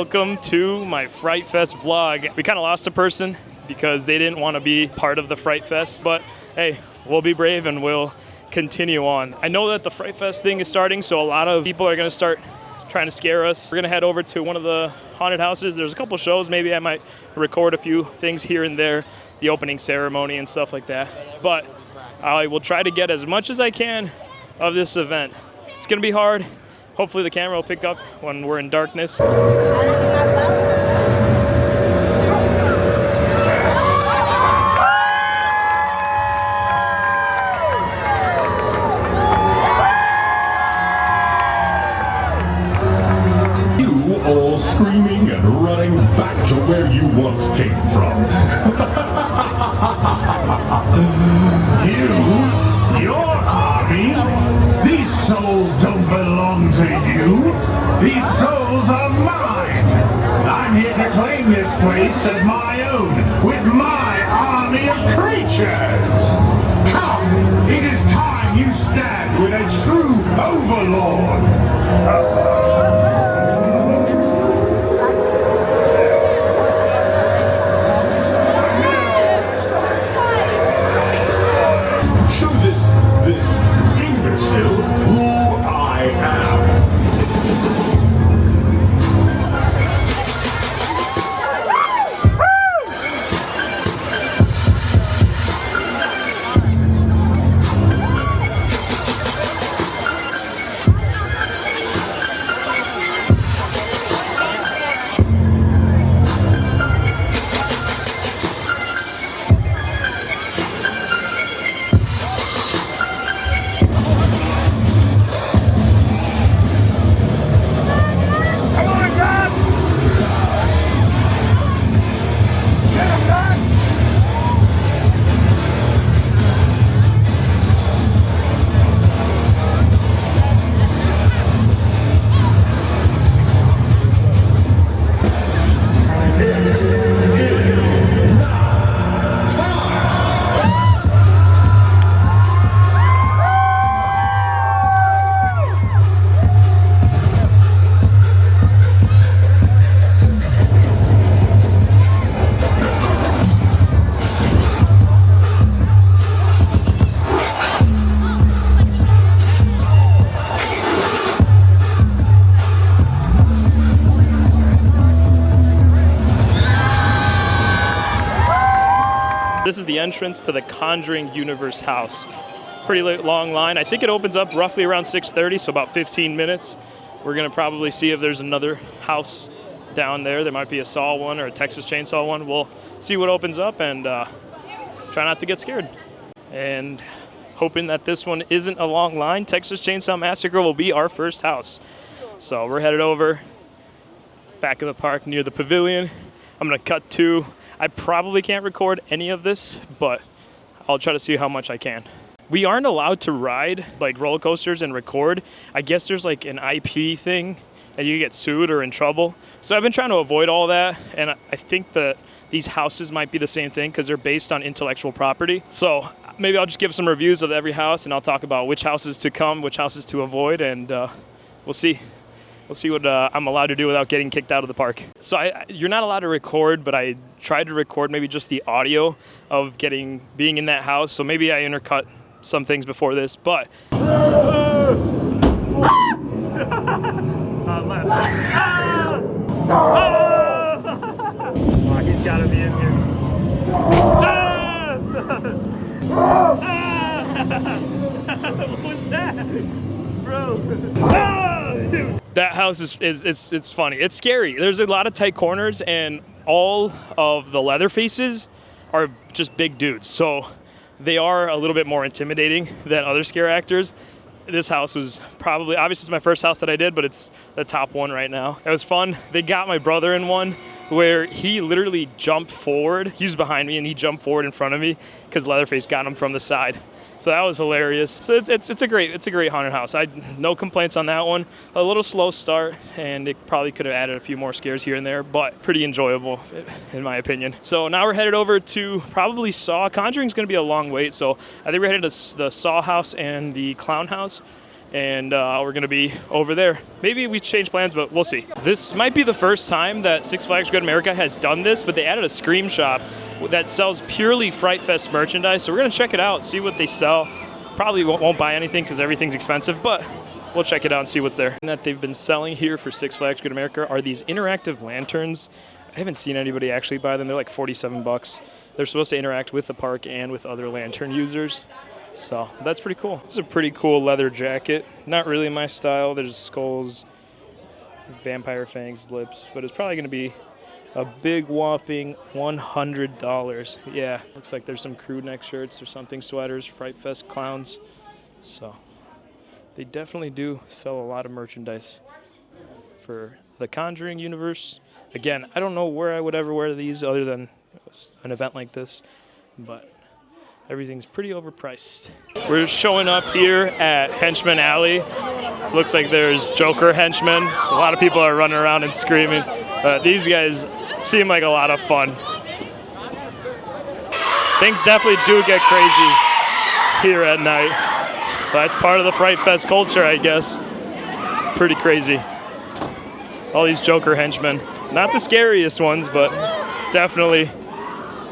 welcome to my Fright Fest vlog. We kind of lost a person because they didn't want to be part of the Fright Fest, but hey, we'll be brave and we'll continue on. I know that the Fright Fest thing is starting, so a lot of people are going to start trying to scare us. We're going to head over to one of the haunted houses. There's a couple shows. Maybe I might record a few things here and there, the opening ceremony and stuff like that. But I will try to get as much as I can of this event. It's going to be hard. Hopefully the camera will pick up when we're in darkness. You all screaming and running back to where you once came from. Your army? These souls don't belong to you. These souls are mine. I'm here to claim this place as my own, with my army of creatures. Come, it is time you stand with a true overlord. This is the entrance to the Conjuring Universe house. Pretty long line. I think it opens up roughly around 6:30, so about 15 minutes. We're gonna probably see if there's another house down there. There might be a Saw one or a Texas Chainsaw one. We'll see what opens up and try not to get scared. And hoping that this one isn't a long line. Texas Chainsaw Massacre will be our first house. So we're headed over back of the park near the pavilion. I'm gonna cut to. I probably can't record any of this, but I'll try to see how much I can. We aren't allowed to ride like roller coasters and record. I guess there's like an IP thing and you get sued or in trouble. So I've been trying to avoid all that, and I think that these houses might be the same thing because they're based on intellectual property. So maybe I'll just give some reviews of every house and I'll talk about which houses to come, which houses to avoid, and we'll see. We'll see what I'm allowed to do without getting kicked out of the park. So you're not allowed to record, but I tried to record maybe just the audio of being in that house. So maybe I intercut some things before this, but. Oh, he's gotta be in here. What was that? Bro. Dude. That house it's funny. It's scary. There's a lot of tight corners, and all of the Leatherfaces are just big dudes. So they are a little bit more intimidating than other scare actors. This house was probably, obviously it's my first house that I did, but it's the top one right now. It was fun. They got my brother in one where he literally jumped forward. He was behind me and he jumped forward in front of me because Leatherface got him from the side. So that was hilarious. So it's a great haunted house. No complaints on that one. A little slow start, and it probably could have added a few more scares here and there, but pretty enjoyable in my opinion. So now we're headed over to probably Saw. Conjuring's going to be a long wait, so I think we're headed to the Saw house and the Clown house. and we're gonna be over there. Maybe we change plans, but we'll see. This might be the first time that Six Flags Great America has done this, but they added a Scream shop that sells purely Fright Fest merchandise. So we're gonna check it out, see what they sell. Probably won't buy anything because everything's expensive, but we'll check it out and see what's there. And that they've been selling here for Six Flags Great America are these interactive lanterns. I haven't seen anybody actually buy them. They're like 47 bucks. They're supposed to interact with the park and with other lantern users. So that's pretty cool. This is a pretty cool leather jacket. Not really my style. There's skulls, vampire fangs, lips, but it's probably going to be a big whopping $100. Yeah, looks like there's some crew neck shirts or something, sweaters, Fright Fest clowns. So they definitely do sell a lot of merchandise for the Conjuring universe. Again, I don't know where I would ever wear these other than an event like this, but everything's pretty overpriced. We're showing up here at Henchman Alley. Looks like there's Joker henchmen. So a lot of people are running around and screaming. These guys seem like a lot of fun. Things definitely do get crazy here at night. That's part of the Fright Fest culture, I guess. Pretty crazy. All these Joker henchmen. Not the scariest ones, but definitely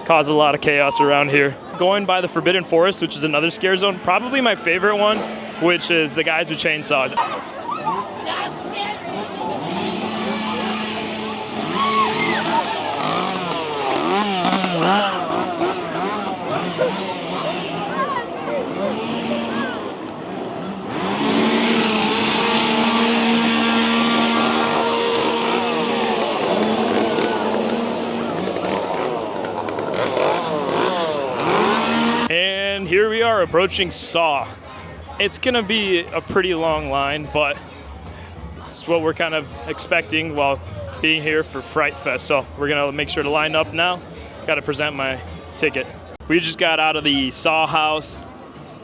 cause a lot of chaos around here. Going by the Forbidden Forest, which is another scare zone, probably my favorite one, which is the guys with chainsaws. And here we are approaching Saw. It's gonna be a pretty long line, but it's what we're kind of expecting while being here for Fright Fest. So we're gonna make sure to line up now. Gotta present my ticket. We just got out of the Saw house.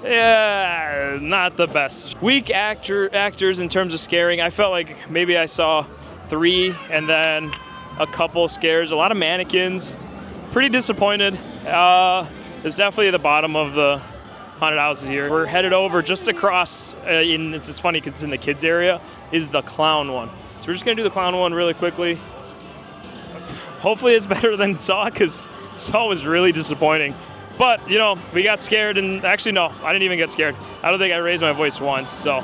Yeah, not the best. Weak actors in terms of scaring. I felt like maybe I saw 3 and then a couple scares. A lot of mannequins. Pretty disappointed. It's definitely at the bottom of the haunted houses here. We're headed over just across, it's funny because it's in the kids area, is the clown one. So we're just gonna do the clown one really quickly. Hopefully it's better than Saw, because Saw was really disappointing. But, you know, we got scared, and actually no, I didn't even get scared. I don't think I raised my voice once, so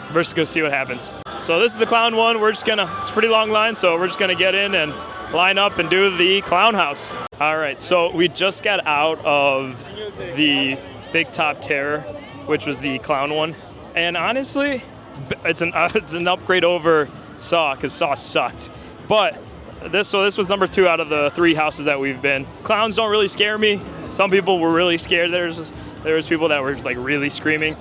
we're just gonna see what happens. So this is the clown one. It's a pretty long line, so we're just gonna get in and line up and do the clown house. All right, so we just got out of the Big Top Terror, which was the clown one. And honestly, it's an upgrade over Saw, because Saw sucked. But this was number 2 out of the 3 houses that we've been. Clowns don't really scare me. Some people were really scared. There was people that were like really screaming.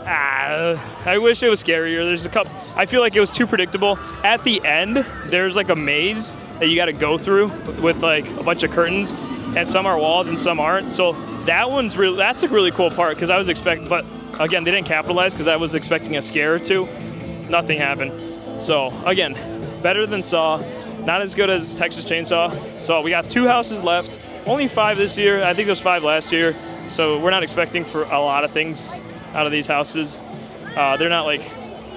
I wish it was scarier. There's a couple. I feel like it was too predictable. At the end, there's like a maze that you got to go through with like a bunch of curtains, and some are walls and some aren't. So that's a really cool part, because I was expecting, but again, they didn't capitalize because I was expecting a scare or 2. Nothing happened. So again, better than Saw. Not as good as Texas Chainsaw. So we got 2 houses left. Only 5 this year. I think there was 5 last year. So we're not expecting for a lot of things out of these houses. They're not like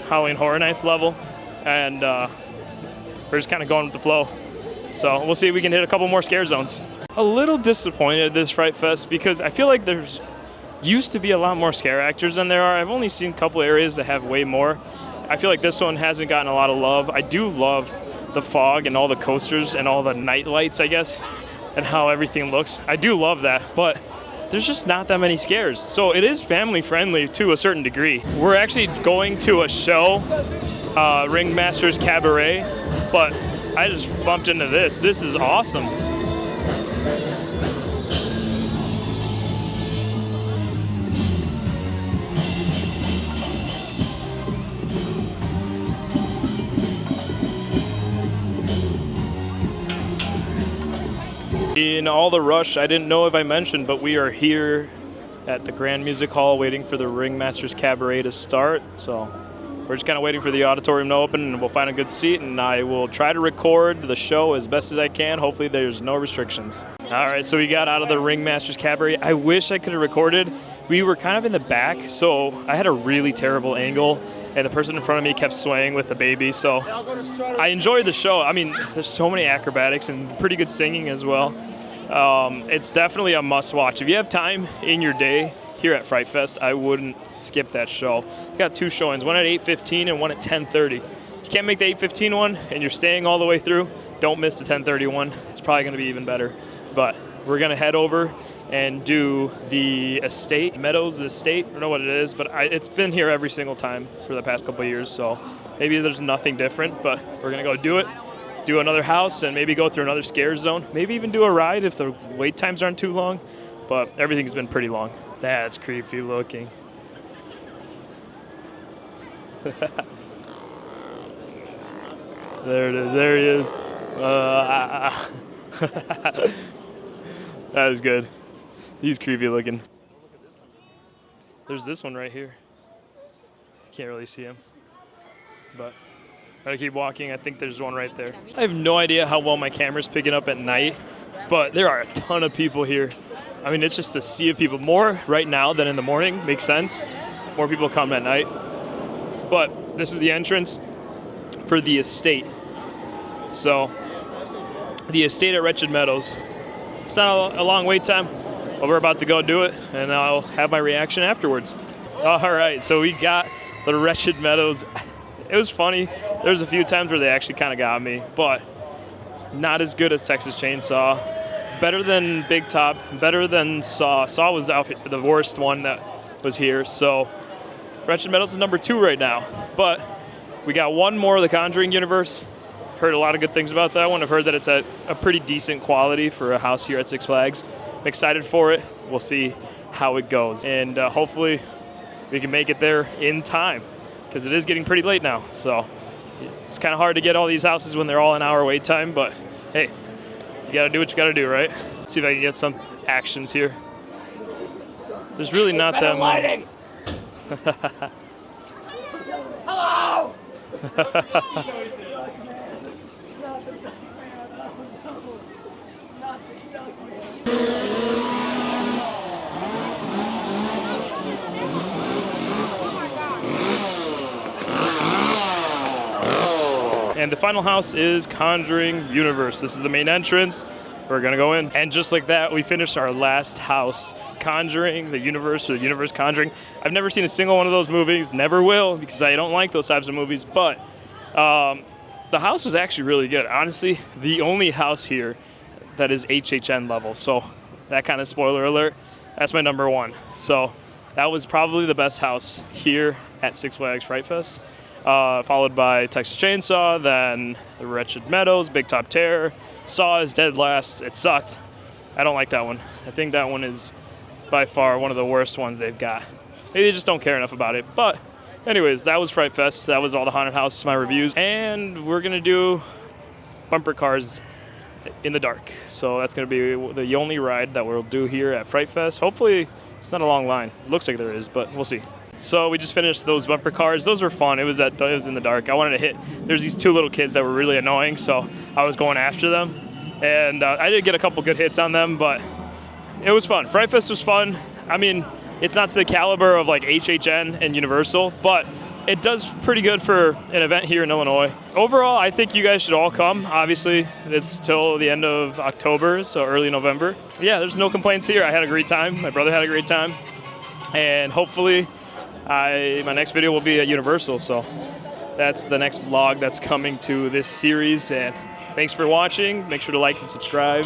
Halloween Horror Nights level. And we're just kind of going with the flow. So we'll see if we can hit a couple more scare zones. A little disappointed this Fright Fest, because I feel like there's used to be a lot more scare actors than there are. I've only seen a couple areas that have way more. I feel like this one hasn't gotten a lot of love. I do love the fog and all the coasters and all the night lights, I guess, and how everything looks. I do love that, but there's just not that many scares. So it is family friendly to a certain degree. We're actually going to a show, Ringmaster's Cabaret, but I just bumped into this. This is awesome. In all the rush, I didn't know if I mentioned, but we are here at the Grand Music Hall waiting for the Ringmaster's Cabaret to start. So we're just kind of waiting for the auditorium to open, and we'll find a good seat, and I will try to record the show as best as I can. Hopefully there's no restrictions. All right, so we got out of the Ringmaster's Cabaret. I wish I could have recorded, we were kind of in the back, so I had a really terrible angle, and the person in front of me kept swaying with the baby, so I enjoyed the show. I mean, there's so many acrobatics and pretty good singing as well. It's definitely a must-watch. If you have time in your day here at Fright Fest, I wouldn't skip that show. We got 2 showings, one at 8:15 and one at 10:30. If you can't make the 8:15 one and you're staying all the way through, don't miss the 10:30 one. It's probably going to be even better. But we're going to head over and do the estate, Meadows Estate. I don't know what it is, but it's been here every single time for the past couple of years, so maybe there's nothing different, but we're going to go do it, do another house, and maybe go through another scare zone, maybe even do a ride if the wait times aren't too long, but everything's been pretty long. That's creepy looking. There it is, there he is. That is good. He's creepy looking. There's this one right here. Can't really see him, but I'm gonna keep walking. I think there's one right there. I have no idea how well my camera's picking up at night, but there are a ton of people here. I mean, it's just a sea of people. More right now than in the morning, makes sense. More people come at night. But this is the entrance for the estate. So, the estate at Wretched Meadows. It's not a long wait time, but we're about to go do it, and I'll have my reaction afterwards. All right, so we got the Wretched Meadows. It was funny. There's a few times where they actually kind of got me, but not as good as Texas Chainsaw. Better than Big Top, better than Saw. Saw was the worst one that was here, so Wretched Meadows is number 2 right now. But we got one more of the Conjuring universe. I've heard a lot of good things about that one. I've heard that it's at a pretty decent quality for a house here at Six Flags. I'm excited for it. We'll see how it goes. And hopefully we can make it there in time, because it is getting pretty late now. So it's kind of hard to get all these houses when they're all an hour wait time, but hey, you got to do what you got to do, right? Let's see if I can get some actions here. There's really not that many. Hello! And the final house is Conjuring Universe. This is the main entrance. We're gonna go in, and just like that, we finished our last house, Conjuring the Universe, or the Universe Conjuring. I've never seen a single one of those movies, never will, because I don't like those types of movies, but the house was actually really good. Honestly, the only house here that is HHN level, so that kind of spoiler alert, that's my number 1. So that was probably the best house here at Six Flags Fright Fest. Followed by Texas Chainsaw, then the Wretched Meadows, Big Top Terror. Saw is dead last. It sucked. I don't like that one. I think that one is by far one of the worst ones they've got. Maybe they just don't care enough about it. But anyways, that was Fright Fest. That was all the haunted houses, my reviews. And we're going to do bumper cars in the dark. So that's going to be the only ride that we'll do here at Fright Fest. Hopefully it's not a long line. Looks like there is, but we'll see. So we just finished those bumper cars. Those were fun. It was in the dark. I wanted to hit. There's these 2 little kids that were really annoying, so I was going after them. And I did get a couple good hits on them, but it was fun. Fright Fest was fun. I mean, it's not to the caliber of like HHN and Universal, but it does pretty good for an event here in Illinois. Overall, I think you guys should all come. Obviously, it's till the end of October, so early November. Yeah, there's no complaints here. I had a great time. My brother had a great time. And hopefully, my next video will be at Universal, so that's the next vlog that's coming to this series. And thanks for watching. Make sure to like and subscribe.